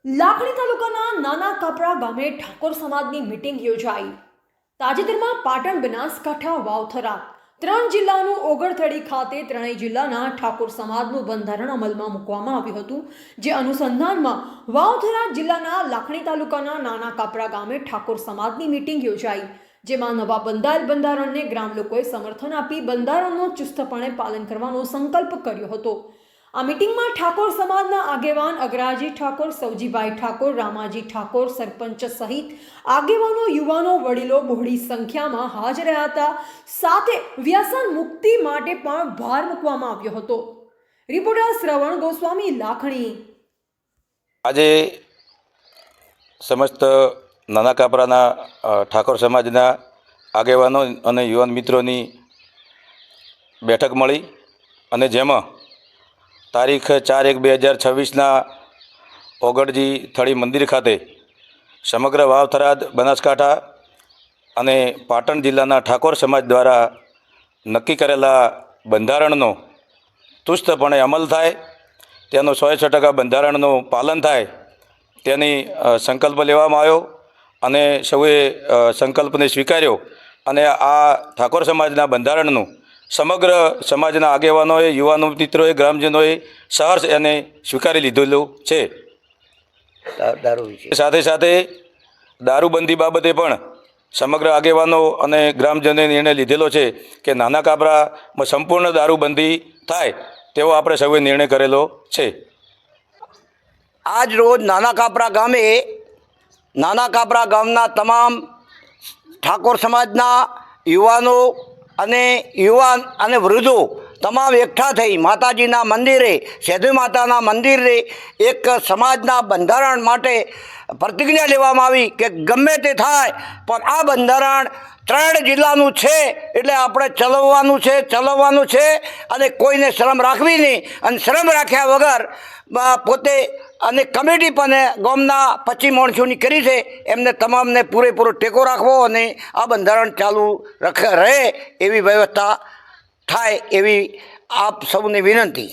લાખણી તાલુકાના નાના કાપરા ગામે ઠાકોર સમાજની મીટિંગ યોજાઈ। તાજેતરમાં પાટણ, બનાસકાંઠા, વાવથરા ત્રણ જિલ્લાનું ઓગણથડી ખાતે ત્રણેય જિલ્લાના ઠાકોર સમાજનું બંધારણ અમલમાં મૂકવામાં આવ્યું હતું, જે અનુસંધાનમાં વાવથરા જિલ્લાના લાખણી તાલુકાના નાના કાપરા ગામે ઠાકોર સમાજની મીટિંગ યોજાઈ, જેમાં નવા બંધાયેલ બંધારણને ગ્રામ લોકોએ સમર્થન આપી બંધારણનો ચુસ્તપણે પાલન કરવાનો સંકલ્પ કર્યો હતો। આ મીટિંગમાં ઠાકોર સમાજના આગેવાન અગરાજી ઠાકોર, સૌજીભાઈ ઠાકોર, રામાજી ઠાકોર, સરપંચ સહિત આગેવાનો, યુવાનો, વડીલો બહોળી સંખ્યામાં હાજર રહ્યા હતા। સાથે વ્યસન મુક્તિ માટે પણ ભાર મૂકવામાં આવ્યો હતો। રિપોર્ટર શ્રવણ ગોસ્વામી, લાખણી। આજે સમસ્ત નાના કાપરાના ઠાકોર સમાજના આગેવાનો અને યુવાન મિત્રોની બેઠક મળી અને જેમાં તારીખ 4/1/2026ના ઓગણજી થળી મંદિર ખાતે સમગ્ર વાવથરાદ, બનાસકાંઠા અને પાટણ જિલ્લાના ઠાકોર સમાજ દ્વારા નક્કી કરેલા બંધારણનો ચુસ્તપણે અમલ થાય, તેનો 100% બંધારણનું પાલન થાય તેની સંકલ્પ લેવામાં આવ્યો અને સૌએ સંકલ્પને સ્વીકાર્યો અને આ ઠાકોર સમાજના બંધારણનું સમગ્ર સમાજના આગેવાનોએ, યુવાનો મિત્રોએ, ગ્રામજનોએ સહર્ષ એને સ્વીકારી લીધેલું છે। સાથે સાથે દારૂબંધી બાબતે પણ સમગ્ર આગેવાનો અને ગ્રામજનોએ નિર્ણય લીધેલો છે કે નાના કાપરામાં સંપૂર્ણ દારૂબંધી થાય તેવો આપણે સૌએ નિર્ણય કરેલો છે। આજ રોજ નાના કાપરા ગામના તમામ ઠાકોર સમાજના યુવાનો અને વૃદ્ધો તમામ એકઠા થઈ માતાજીના મંદિરે, સેધુ માતાના મંદિરે એક સમાજના બંધારણ માટે પ્રતિજ્ઞા લેવામાં આવી કે ગમે તે થાય પણ આ બંધારણ ત્રણ જિલ્લાનું છે એટલે આપણે ચલાવવાનું છે અને કોઈને શરમ રાખવી નહીં અને શરમ રાખ્યા વગર પોતે અને કમિટી પણ ગામના 25 માણસોની કરી છે, એમને તમામને પૂરેપૂરો ટેકો રાખવો અને આ બંધારણ ચાલુ રહે એવી વ્યવસ્થા થાય એવી આપ સૌને વિનંતી।